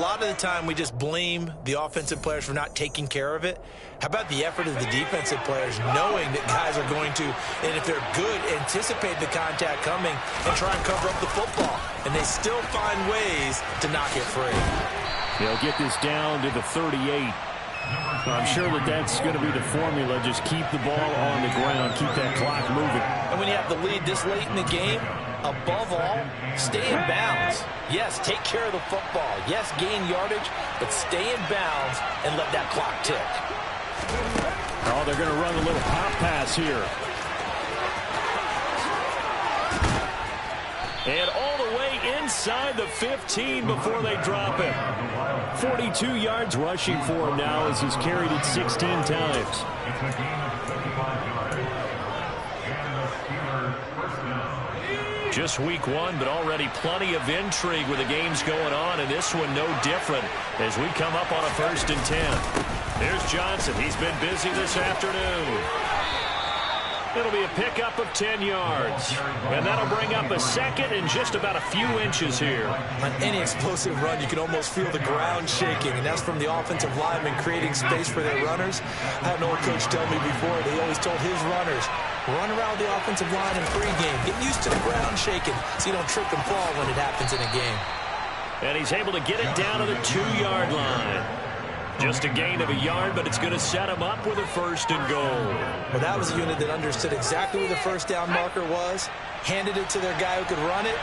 lot of the time we just blame the offensive players for not taking care of it. How about the effort of the defensive players knowing that guys are going to, and if they're good, anticipate the contact coming and try and cover up the football. And they still find ways to knock it free. They'll get this down to the 38. I'm sure that that's going to be the formula. Just keep the ball on the ground. Keep that clock moving. And when you have the lead this late in the game, above all, stay in bounds. Yes, take care of the football. Yes, gain yardage, but stay in bounds and let that clock tick. Oh, they're going to run a little pop pass here. And all the way inside the 15 before they drop it. 42 yards rushing for him now as he's carried it 16 times. Just week one, but already plenty of intrigue with the games going on, and this one no different as we come up on a 1st and 10. Here's Johnson. He's been busy this afternoon. It'll be a pickup of 10 yards. And that'll bring up a second and just about a few inches here. On any explosive run, you can almost feel the ground shaking, and that's from the offensive linemen creating space for their runners. I had an old coach tell me before, he always told his runners, run around the offensive line in pregame. Get used to the ground shaking so you don't trip and fall when it happens in a game. And he's able to get it down to the 2-yard line. Just a gain of a yard, but it's going to set him up with a 1st and goal. Well, that was a unit that understood exactly where the first down marker was, handed it to their guy who could run it,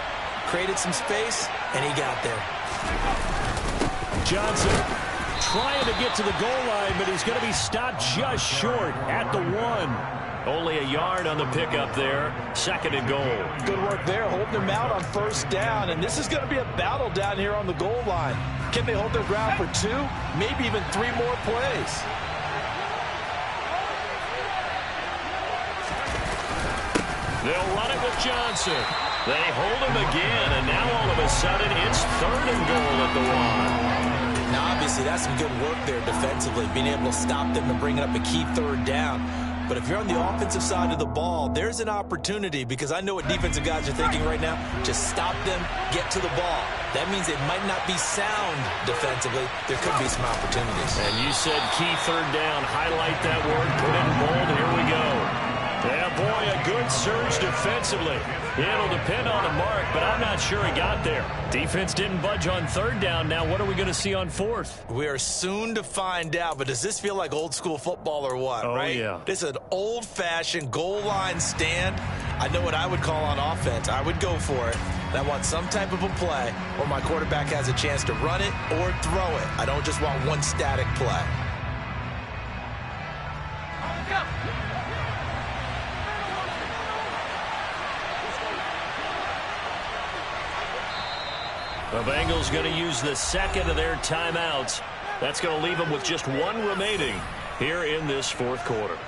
created some space, and he got there. Johnson trying to get to the goal line, but he's going to be stopped just short at the 1. Only a yard on the pickup there. 2nd and goal. Good work there, holding them out on 1st down, and this is going to be a battle down here on the goal line. Can they hold their ground for 2, maybe even 3 more plays? They'll run it with Johnson. They hold him again, and now all of a sudden it's 3rd and goal at the 1. Now, obviously, that's some good work there defensively, being able to stop them and bringing up a key 3rd down. But if you're on the offensive side of the ball, there's an opportunity, because I know what defensive guys are thinking right now. Just stop them, get to the ball. That means it might not be sound defensively. There could be some opportunities. And you said key 3rd down. Highlight that word, put it in bold. Here we go. Yeah, boy, a good surge defensively. It'll depend on the mark, but I'm not sure he got there. Defense didn't budge on 3rd down. Now what are we going to see on 4th? We are soon to find out, but does this feel like old school football or what, right? Yeah. This is an old-fashioned goal line stand. I know what I would call on offense. I would go for it. And I want some type of a play where my quarterback has a chance to run it or throw it. I don't just want one static play. The Bengals going to use the 2nd of their timeouts. That's going to leave them with just 1 remaining here in this 4th quarter.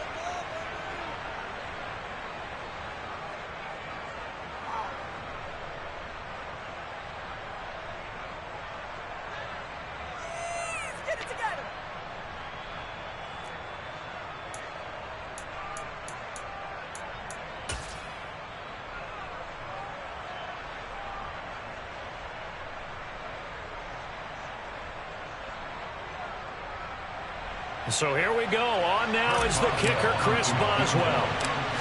Get it together. So here we go. On now is the kicker, Chris Boswell.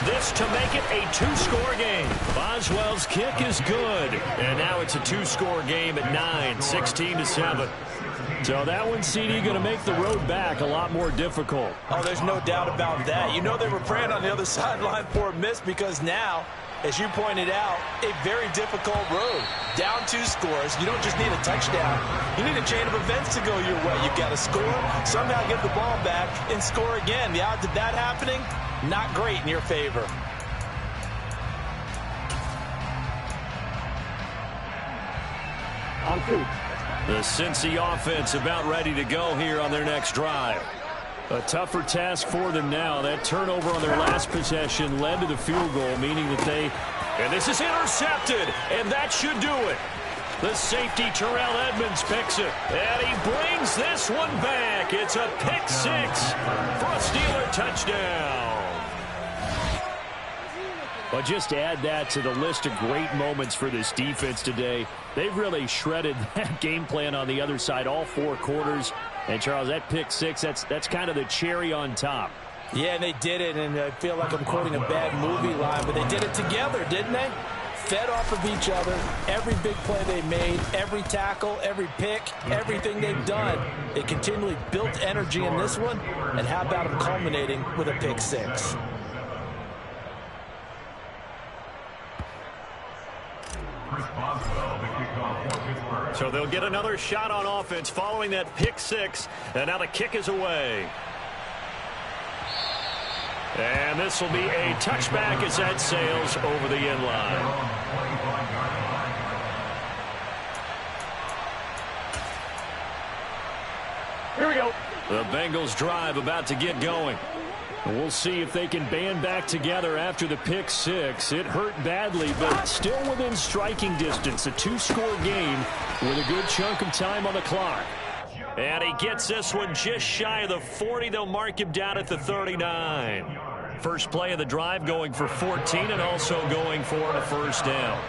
This to make it a 2-score game. Boswell's kick is good. And now it's a 2-score game at 9, 16-7. So that one, CD, going to make the road back a lot more difficult. Oh, there's no doubt about that. You know they were praying on the other sideline for a miss, because now, as you pointed out, a very difficult road. Down 2 scores. You don't just need a touchdown. You need a chain of events to go your way. You've got to score, somehow get the ball back, and score again. The odds of that happening, not great in your favor. The Cincy offense about ready to go here on their next drive. A tougher task for them now. That turnover on their last possession led to the field goal, meaning that they... And this is intercepted, and that should do it. The safety, Terrell Edmonds, picks it, and he brings this one back. It's a pick 6 for a Steeler touchdown. Well, just add that to the list of great moments for this defense today. They've really shredded that game plan on the other side all 4 quarters. And, Charles, that pick 6, that's kind of the cherry on top. Yeah, and they did it, and I feel like I'm quoting a bad movie line, but they did it together, didn't they? Fed off of each other, every big play they made, every tackle, every pick, everything they've done. They continually built energy in this one, and how about them culminating with a pick 6? So they'll get another shot on offense following that pick 6, and now the kick is away. And this will be a touchback as that sails over the end line. Here we go. The Bengals drive about to get going. We'll see if they can band back together after the pick 6. It hurt badly, but still within striking distance. A 2-score game with a good chunk of time on the clock. And he gets this one just shy of the 40. They'll mark him down at the 39. First play of the drive going for 14 and also going for a first down.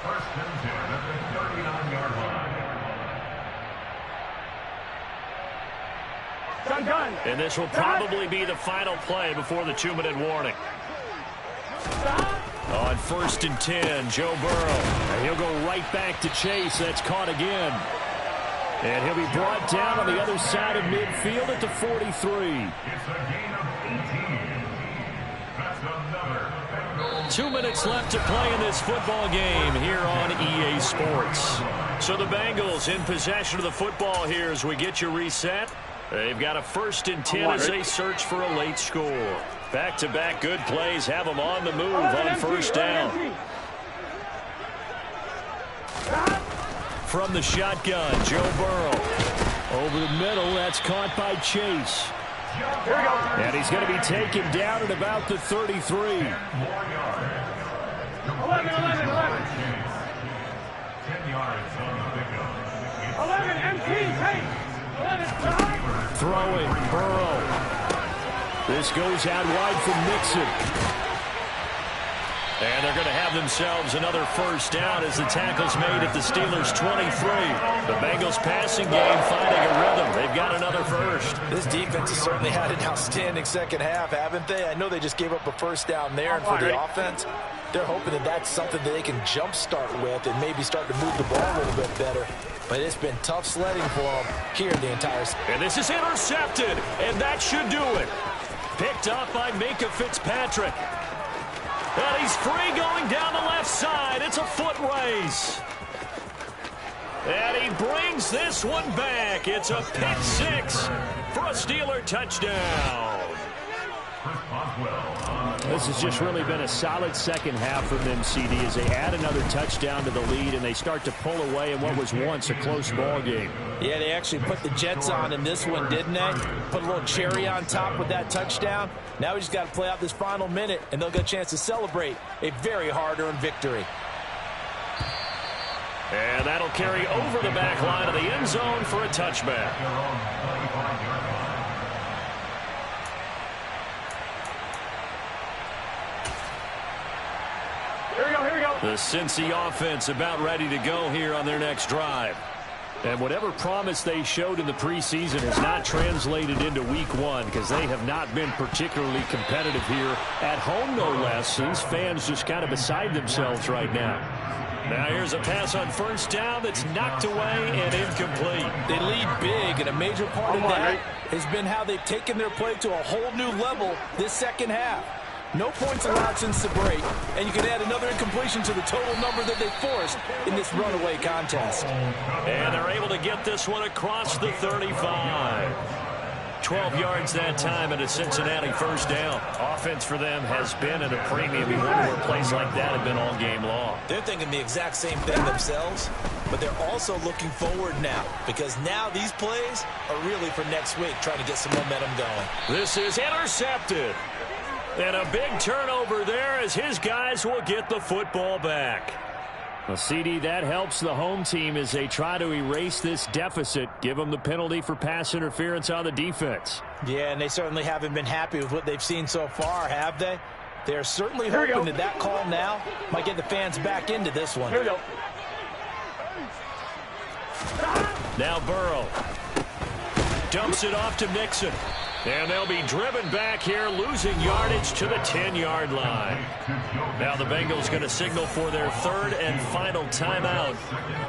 First and 10 at the 39-yard line. And this will probably be the final play before the 2-minute warning. On first and 10, Joe Burrow. And he'll go right back to Chase. That's caught again. And he'll be brought down on the other side of midfield at the 43. It's a gain of 18. That's another. 2 minutes left to play in this football game here on EA Sports. So the Bengals in possession of the football here as we get you reset. They've got a first and 10 as they search for a late score. Back-to-back good plays have them on the move on first down. From the shotgun, Joe Burrow. Over the middle, that's caught by Chase. And he's going to be taken down at about the 33. 11. 10 yards on the pickup. 11 MT, hey! 11 Throwing, Burrow. This goes out wide from Mixon. And they're going to have themselves another first down as the tackle's made at the Steelers' 23. The Bengals passing game finding a rhythm. They've got another first. This defense has certainly had an outstanding second half, haven't they? I know they just gave up a first down there, and for the offense, they're hoping that that's something that they can jumpstart with and maybe start to move the ball a little bit better. But it's been tough sledding for them here in the entire season. And this is intercepted, and that should do it. Picked up by Minka Fitzpatrick. And he's free going down the left side. It's a foot race. And he brings this one back. It's a pick 6 for a Steeler touchdown. This has just really been a solid second half from them, CD, as they add another touchdown to the lead and they start to pull away in what was once a close ball game. Yeah, they actually put the Jets on in this one, didn't they? Put a little cherry on top with that touchdown. Now we just got to play out this final minute, and they'll get a chance to celebrate a very hard-earned victory. And that'll carry over the back line of the end zone for a touchback. Here we go. The Cincy offense about ready to go here on their next drive. And whatever promise they showed in the preseason has not translated into week 1 because they have not been particularly competitive here at home, no less. These fans just kind of beside themselves right now. Now here's a pass on first down that's knocked away and incomplete. They lead big, and a major part of that has been how they've taken their play to a whole new level this second half. No points allowed since the break, and you can add another incompletion to the total number that they forced in this runaway contest. And they're able to get this one across the 35. 12 yards that time and a Cincinnati first down. Offense for them has been at a premium. You wonder where plays like that have been all game long. They're thinking the exact same thing themselves, but they're also looking forward now because now these plays are really for next week, trying to get some momentum going. This is intercepted. And a big turnover there as his guys will get the football back. Well, CD, that helps the home team as they try to erase this deficit, give them the penalty for pass interference on the defense. Yeah, and they certainly haven't been happy with what they've seen so far, have they? They're certainly hoping that that call now might get the fans back into this one. Here we go. Now Burrow dumps it off to Nixon. And they'll be driven back here, losing yardage to the 10-yard line. Now the Bengals going to signal for their third and final timeout.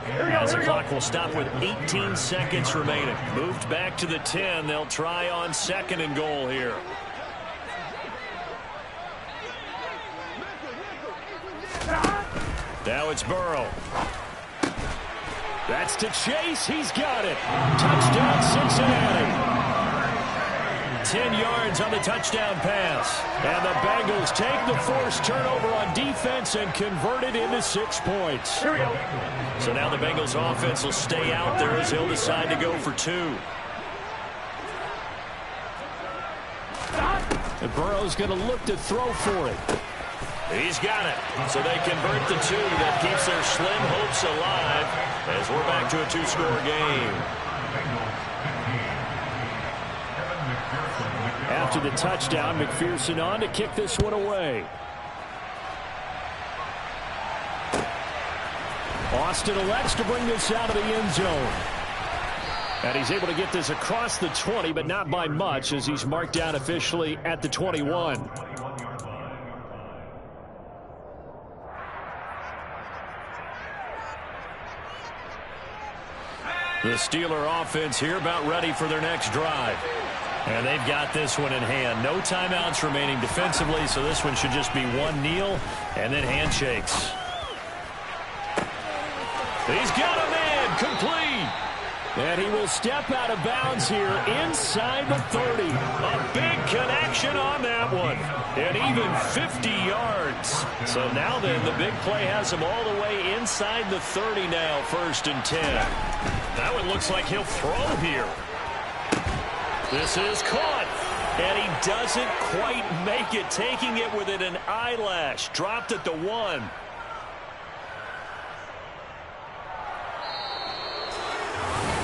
As the clock will stop with 18 seconds remaining. Moved back to the 10. They'll try on 2nd and goal here. Now it's Burrow. That's to Chase. He's got it. Touchdown, Cincinnati. 10 yards on the touchdown pass. And the Bengals take the forced turnover on defense and convert it into 6 points. Here we go. So now the Bengals offense will stay out there as he'll decide to go for 2. And Burrow's going to look to throw for it. He's got it. So they convert the 2. That keeps their slim hopes alive as we're back to a 2-score game. After the touchdown, McPherson on to kick this one away. Austin elects to bring this out of the end zone. And he's able to get this across the 20, but not by much, as he's marked down officially at the 21. The Steeler offense here about ready for their next drive. And they've got this one in hand. No timeouts remaining defensively, so this one should just be one kneel and then handshakes. He's got a man complete. And he will step out of bounds here inside the 30. A big connection on that one. And even 50 yards. So now then, the big play has him all the way inside the 30 now, 1st and 10. That one looks like he'll throw here. This is caught. And he doesn't quite make it, taking it within an eyelash. Dropped at the 1.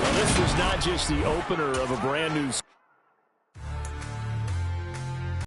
Well, this was not just the opener of a brand new